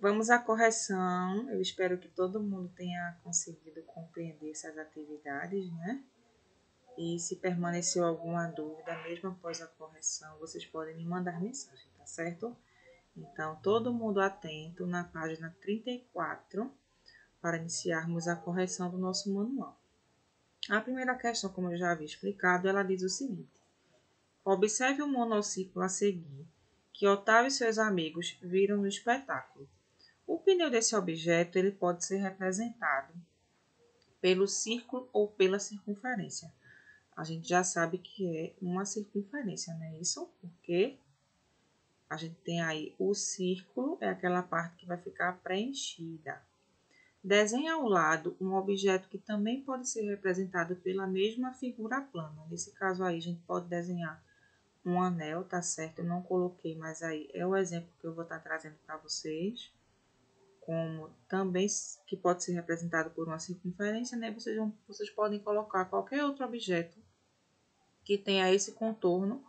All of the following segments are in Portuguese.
Vamos à correção. Eu espero que todo mundo tenha conseguido compreender essas atividades, né? E se permaneceu alguma dúvida, mesmo após a correção, vocês podem me mandar mensagem, tá certo? Então, todo mundo atento na página 34 para iniciarmos a correção do nosso manual. A primeira questão, como eu já havia explicado, ela diz o seguinte: observe o monociclo a seguir, que Otávio e seus amigos viram no espetáculo. O pneu desse objeto ele pode ser representado pelo círculo ou pela circunferência. A gente já sabe que é uma circunferência, não é isso? Porque a gente tem aí o círculo, é aquela parte que vai ficar preenchida. Desenhe ao lado um objeto que também pode ser representado pela mesma figura plana. Nesse caso aí, a gente pode desenhar um anel, tá certo? Eu não coloquei, mas aí é o exemplo que eu vou estar trazendo para vocês. Como também que pode ser representado por uma circunferência, né? Vocês podem colocar qualquer outro objeto que tenha esse contorno,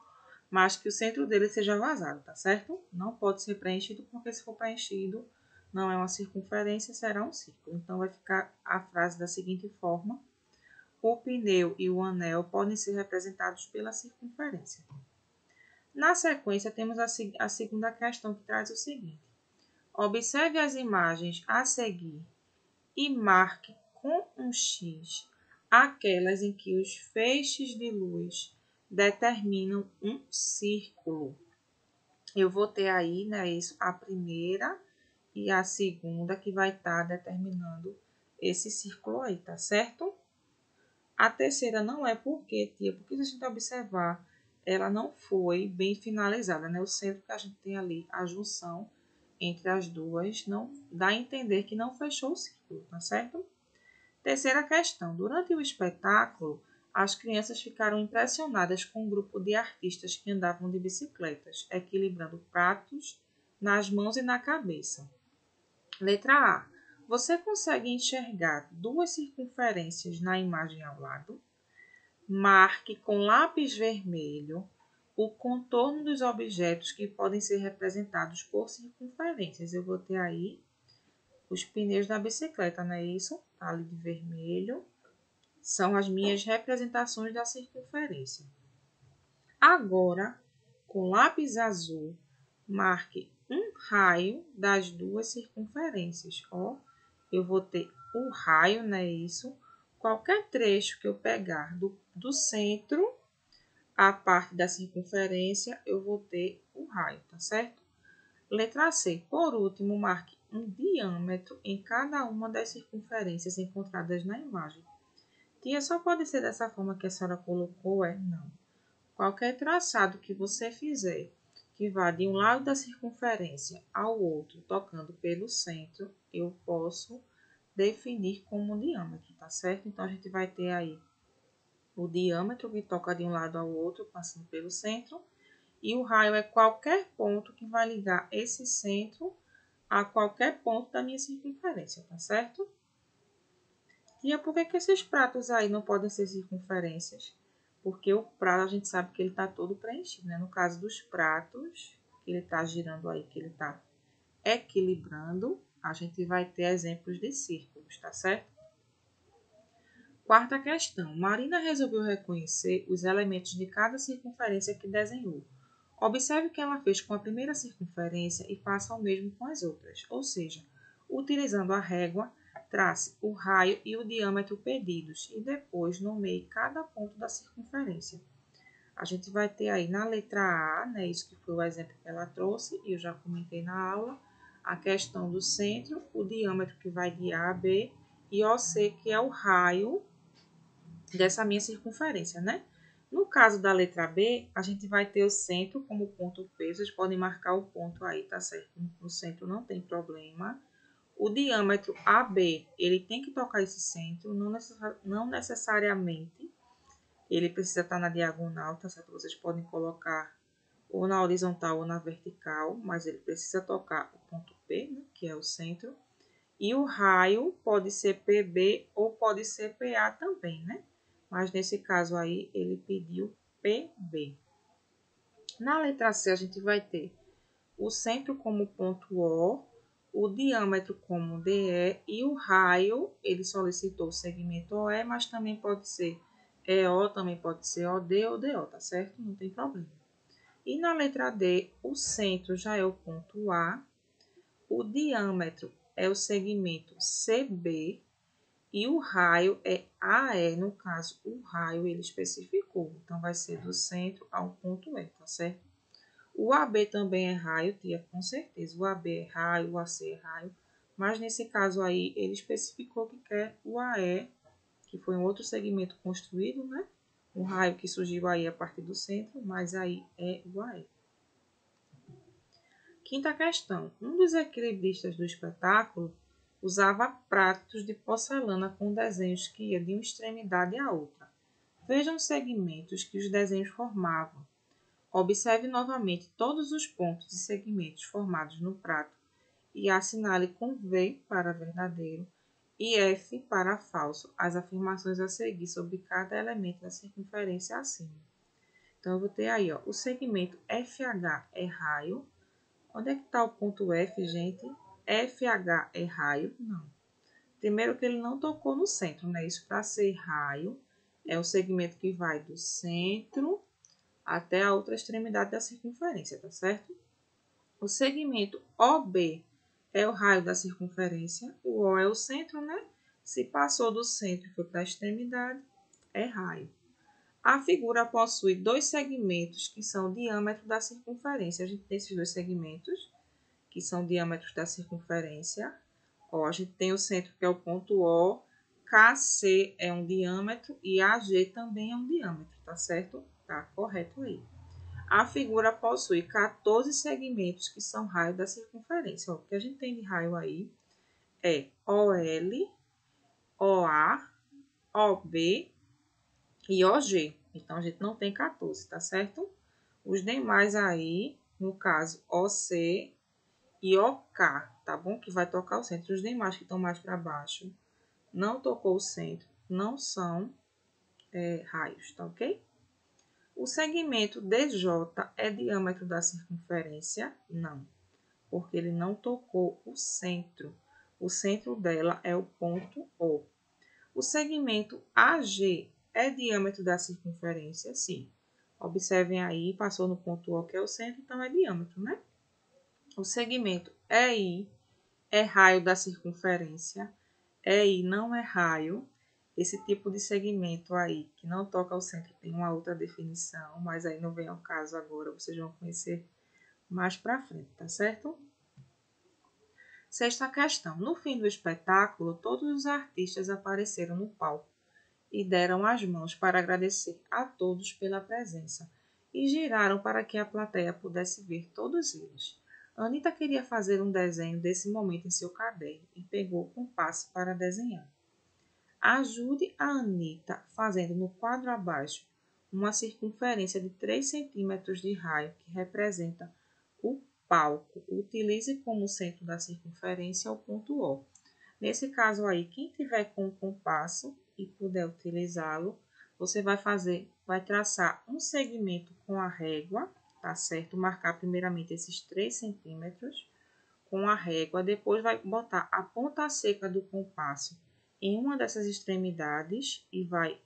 mas que o centro dele seja vazado, tá certo? Não pode ser preenchido, porque se for preenchido, não é uma circunferência, será um círculo. Então, vai ficar a frase da seguinte forma: o pneu e o anel podem ser representados pela circunferência. Na sequência, temos a segunda questão, que traz o seguinte: observe as imagens a seguir e marque com um X aquelas em que os feixes de luz determinam um círculo. Eu vou ter aí, né, isso, a primeira e a segunda que vai estar determinando esse círculo aí, tá certo? A terceira não é porque, tia, porque se a gente observar, ela não foi bem finalizada, né? O centro que a gente tem ali, a junção entre as duas, não dá a entender que não fechou o círculo, tá certo? Terceira questão. Durante o espetáculo, as crianças ficaram impressionadas com um grupo de artistas que andavam de bicicletas, equilibrando pratos nas mãos e na cabeça. Letra A. Você consegue enxergar duas circunferências na imagem ao lado? Marque com lápis vermelho o contorno dos objetos que podem ser representados por circunferências. Eu vou ter aí os pneus da bicicleta, não é isso? Ali de vermelho. São as minhas representações da circunferência. Agora, com lápis azul, marque um raio das duas circunferências. Ó, eu vou ter o raio, não é isso? Qualquer trecho que eu pegar do centro, a parte da circunferência, eu vou ter o raio, tá certo? Letra C. Por último, marque um diâmetro em cada uma das circunferências encontradas na imagem. Tia, só pode ser dessa forma que a senhora colocou? Não. Qualquer traçado que você fizer, que vá de um lado da circunferência ao outro, tocando pelo centro, eu posso definir como diâmetro, tá certo? Então, a gente vai ter aí o diâmetro que toca de um lado ao outro, passando pelo centro, e o raio é qualquer ponto que vai ligar esse centro a qualquer ponto da minha circunferência, tá certo? E por que esses pratos aí não podem ser circunferências? Porque o prato a gente sabe que ele está todo preenchido, né? No caso dos pratos, que ele está girando aí, que ele está equilibrando, a gente vai ter exemplos de círculos, tá certo? Quarta questão. Marina resolveu reconhecer os elementos de cada circunferência que desenhou. Observe o que ela fez com a primeira circunferência e faça o mesmo com as outras. Ou seja, utilizando a régua, trace o raio e o diâmetro pedidos e depois nomeie cada ponto da circunferência. A gente vai ter aí na letra A, né, isso que foi o exemplo que ela trouxe, e eu já comentei na aula, a questão do centro, o diâmetro que vai de A a B e OC, que é o raio dessa minha circunferência, né? No caso da letra B, a gente vai ter o centro como ponto P. Vocês podem marcar o ponto aí, tá certo? No centro não tem problema. O diâmetro AB, ele tem que tocar esse centro, não necessariamente ele precisa estar na diagonal, tá certo? Vocês podem colocar ou na horizontal ou na vertical, mas ele precisa tocar o ponto P, né, que é o centro. E o raio pode ser PB ou pode ser PA também, né? Mas nesse caso aí, ele pediu PB. Na letra C, a gente vai ter o centro como ponto O, o diâmetro como DE e o raio, ele solicitou o segmento OE, mas também pode ser EO, também pode ser OD ou DO, tá certo? Não tem problema. E na letra D, o centro já é o ponto A, o diâmetro é o segmento CB e o raio é AE. No caso, o raio ele especificou, então vai ser do centro ao ponto E, tá certo? O AB também é raio, tia, com certeza. O AB é raio, o AC é raio. Mas nesse caso aí, ele especificou que quer o AE, que foi um outro segmento construído, né? Um raio que surgiu aí a partir do centro, mas aí é o AE. Quinta questão. Um dos equilibristas do espetáculo usava pratos de porcelana com desenhos que iam de uma extremidade à outra. Vejam os segmentos que os desenhos formavam. Observe novamente todos os pontos e segmentos formados no prato e assinale com V para verdadeiro e F para falso as afirmações a seguir sobre cada elemento da circunferência acima. Então, eu vou ter aí, ó, o segmento FH é raio. Onde é que está o ponto F, gente? FH é raio? Não. Primeiro que ele não tocou no centro, né? Isso para ser raio é o segmento que vai do centro até a outra extremidade da circunferência, tá certo? O segmento OB é o raio da circunferência, o O é o centro, né? Se passou do centro e foi para a extremidade, é raio. A figura possui dois segmentos que são o diâmetro da circunferência. A gente tem esses dois segmentos, que são diâmetros da circunferência. Ó, a gente tem o centro, que é o ponto O, KC é um diâmetro e AG também é um diâmetro, tá certo? Tá correto aí. A figura possui 14 segmentos que são raio da circunferência. Ó, o que a gente tem de raio aí é OL, OA, OB e OG. Então, a gente não tem 14, tá certo? Os demais aí, no caso, OC e OK, tá bom? Que vai tocar o centro. Os demais que estão mais para baixo, não tocou o centro, não são raios, tá ok? O segmento DJ é diâmetro da circunferência? Não, porque ele não tocou o centro. O centro dela é o ponto O. O segmento AG é diâmetro da circunferência? Sim. Observem aí, passou no ponto O, que é o centro, então é diâmetro, né? O segmento EI é raio da circunferência? EI não é raio. Esse tipo de segmento aí, que não toca ao centro, tem uma outra definição, mas aí não vem ao caso agora, vocês vão conhecer mais para frente, tá certo? Sexta questão. No fim do espetáculo, todos os artistas apareceram no palco e deram as mãos para agradecer a todos pela presença e giraram para que a plateia pudesse ver todos eles. Anita queria fazer um desenho desse momento em seu caderno e pegou o compasso para desenhar. Ajude a Anita fazendo no quadro abaixo uma circunferência de 3 centímetros de raio que representa o palco. Utilize como centro da circunferência o ponto O. Nesse caso aí, quem tiver com o compasso e puder utilizá-lo, você vai traçar um segmento com a régua, tá certo? Marcar primeiramente esses 3 centímetros com a régua, depois vai botar a ponta seca do compasso em uma dessas extremidades e vai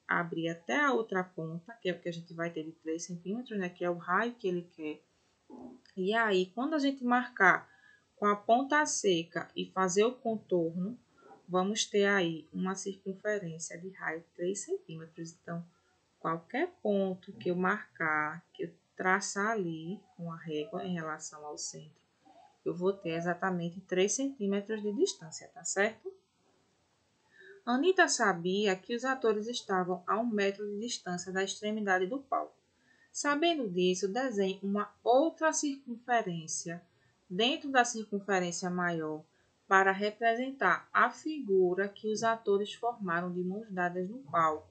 abrir até a outra ponta, que é o que a gente vai ter de 3 centímetros, né? Que é o raio que ele quer. E aí, quando a gente marcar com a ponta seca e fazer o contorno, vamos ter aí uma circunferência de raio de 3 centímetros. Então, qualquer ponto que eu marcar, que eu traçar ali com a régua em relação ao centro, eu vou ter exatamente 3 centímetros de distância, tá certo? Anita sabia que os atores estavam a 1 metro de distância da extremidade do palco. Sabendo disso, desenhe uma outra circunferência dentro da circunferência maior para representar a figura que os atores formaram de mãos dadas no palco.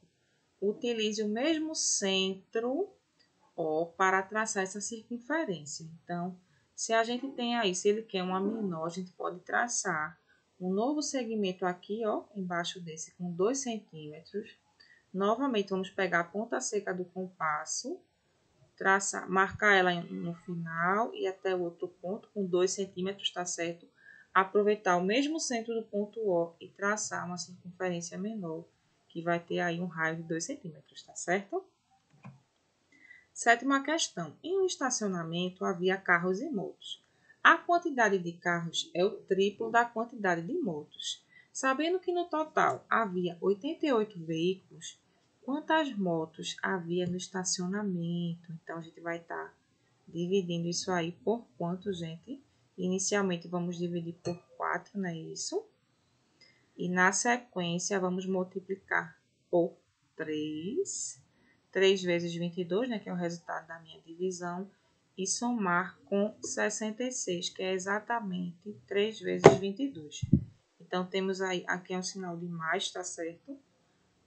Utilize o mesmo centro O para traçar essa circunferência. Então, se a gente tem aí, se ele quer uma menor, a gente pode traçar um novo segmento aqui, ó, embaixo desse, com 2 centímetros. Novamente, vamos pegar a ponta seca do compasso, traçar, marcar ela no final e até o outro ponto com 2 centímetros, tá certo? aproveitar o mesmo centro do ponto O e traçar uma circunferência menor, que vai ter aí um raio de 2 centímetros, tá certo? Sétima questão. Em um estacionamento havia carros e motos. A quantidade de carros é o triplo da quantidade de motos. Sabendo que no total havia 88 veículos, quantas motos havia no estacionamento? Então, a gente vai estar dividindo isso aí por quanto, gente? Inicialmente, vamos dividir por 4, não é isso? E na sequência, vamos multiplicar por 3. 3 vezes 22, né, que é o resultado da minha divisão, e somar com 66, que é exatamente 3 vezes 22. Então, temos aí, aqui é um sinal de mais, tá certo?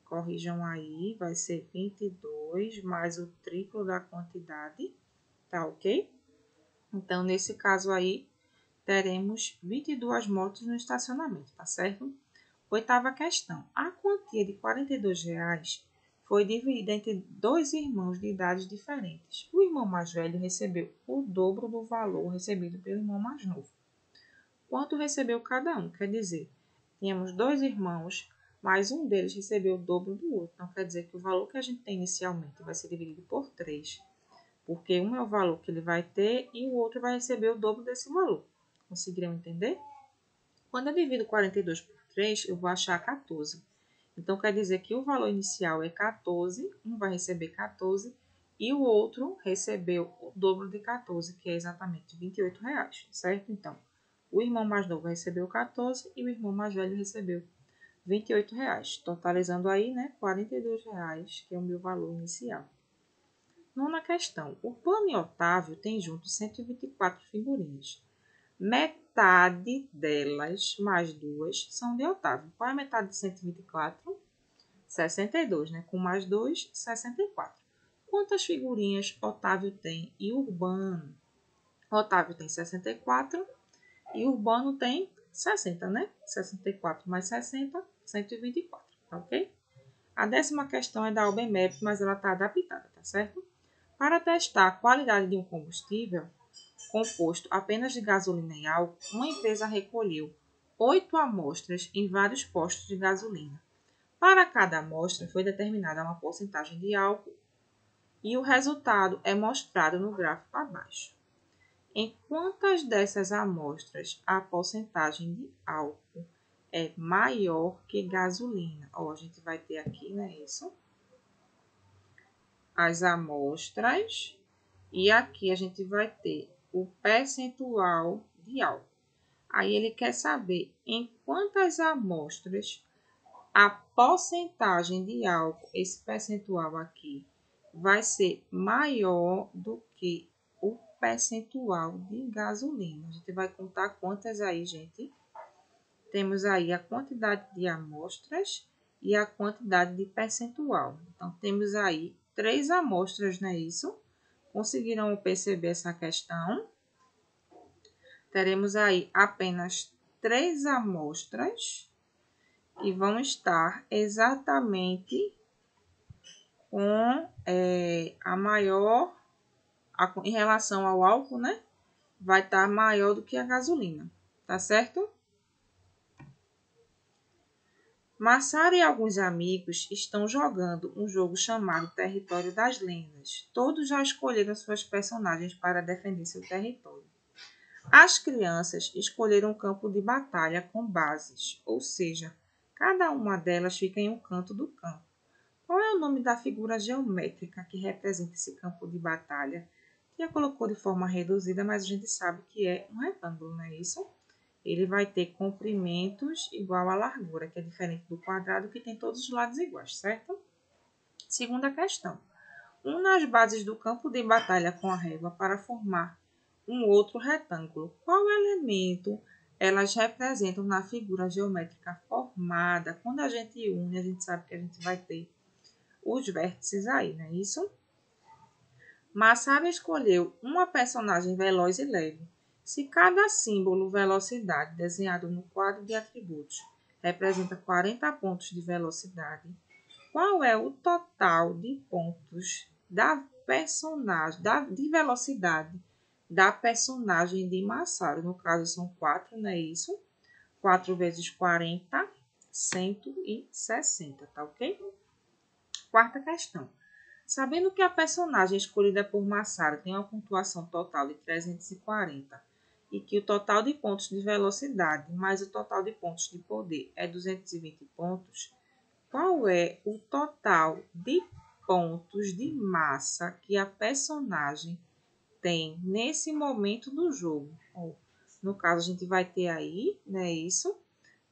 Corrijam aí, vai ser 22 mais o triplo da quantidade, tá ok? Então, nesse caso aí, teremos 22 motos no estacionamento, tá certo? Oitava questão. A quantia de R$ 42 foi dividida entre dois irmãos de idades diferentes. O irmão mais velho recebeu o dobro do valor recebido pelo irmão mais novo. Quanto recebeu cada um? Quer dizer, tínhamos dois irmãos, mas um deles recebeu o dobro do outro. Então, quer dizer que o valor que a gente tem inicialmente vai ser dividido por 3, porque um é o valor que ele vai ter e o outro vai receber o dobro desse valor. Conseguiram entender? Quando eu divido 42 por 3, eu vou achar 14. Então, quer dizer que o valor inicial é 14, um vai receber 14 e o outro recebeu o dobro de 14, que é exatamente R$ 28, certo? Então, o irmão mais novo recebeu 14 e o irmão mais velho recebeu R$ 28, totalizando aí, né, R$ 42, que é o meu valor inicial. Nona questão. O Plano e Otávio têm juntos 124 figurinhas. Metade delas, mais 2, são de Otávio. Qual é a metade de 124? 62, né? Com mais 2, 64. Quantas figurinhas Otávio tem e Urbano? Otávio tem 64 e Urbano tem 60, né? 64 mais 60, 124, tá ok? A 10ª questão é da UBMEP, mas ela está adaptada, tá certo? Para testar a qualidade de um combustível composto apenas de gasolina e álcool, uma empresa recolheu 8 amostras em vários postos de gasolina. Para cada amostra foi determinada uma porcentagem de álcool e o resultado é mostrado no gráfico abaixo. Em quantas dessas amostras a porcentagem de álcool é maior que gasolina? Ó, a gente vai ter aqui, né, isso? As amostras e aqui a gente vai ter o percentual de álcool. Aí ele quer saber em quantas amostras a porcentagem de álcool, esse percentual aqui, vai ser maior do que o percentual de gasolina. A gente vai contar quantas aí, gente? Temos aí a quantidade de amostras e a quantidade de percentual. Então, temos aí 3 amostras, não é isso? Conseguiram perceber essa questão? Teremos aí apenas 3 amostras e vão estar exatamente com a maior, em relação ao álcool, né? Vai estar maior do que a gasolina, tá certo? Massara e alguns amigos estão jogando um jogo chamado Território das Lendas. Todos já escolheram suas personagens para defender seu território. As crianças escolheram um campo de batalha com bases, ou seja, cada uma delas fica em um canto do campo. Qual é o nome da figura geométrica que representa esse campo de batalha? Tia colocou de forma reduzida, mas a gente sabe que é um retângulo, não é isso? Ele vai ter comprimentos igual à largura, que é diferente do quadrado, que tem todos os lados iguais, certo? Segunda questão. Una as bases do campo de batalha com a régua para formar um outro retângulo. Qual elemento elas representam na figura geométrica formada? Quando a gente une, a gente sabe que a gente vai ter os vértices aí, não é isso? Massara escolheu uma personagem veloz e leve. Se cada símbolo velocidade desenhado no quadro de atributos representa 40 pontos de velocidade, qual é o total de pontos da personagem de velocidade da personagem de Massaro. No caso, são 4, não é isso? 4 vezes 40, 160, tá ok? Quarta questão. Sabendo que a personagem escolhida por Massaro tem uma pontuação total de 340 e que o total de pontos de velocidade mais o total de pontos de poder é 220 pontos, qual é o total de pontos de massa que a personagem tem nesse momento do jogo? No caso, a gente vai ter aí, né, isso,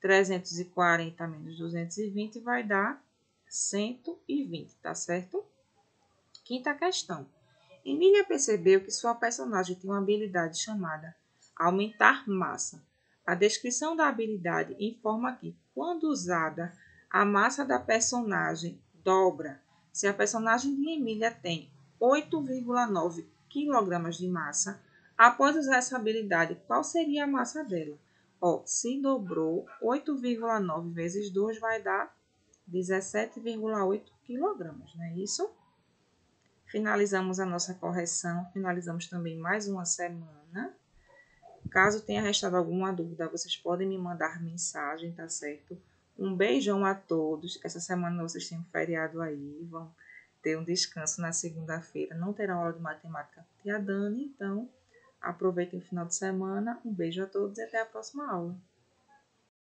340 menos 220 vai dar 120, tá certo? Quinta questão. Emília percebeu que sua personagem tem uma habilidade chamada aumentar massa. A descrição da habilidade informa que, quando usada, a massa da personagem dobra. Se a personagem de Emília tem 8,9 kg de massa, após usar essa habilidade, qual seria a massa dela? Se dobrou, 8,9 vezes 2 vai dar 17,8 kg, não é isso? Finalizamos a nossa correção, finalizamos também mais uma semana. Caso tenha restado alguma dúvida, vocês podem me mandar mensagem, tá certo? Um beijão a todos. Essa semana vocês têm um feriado aí, vão ter um descanso na segunda-feira. Não terão aula de matemática tia Dani, então aproveitem o final de semana. Um beijo a todos e até a próxima aula.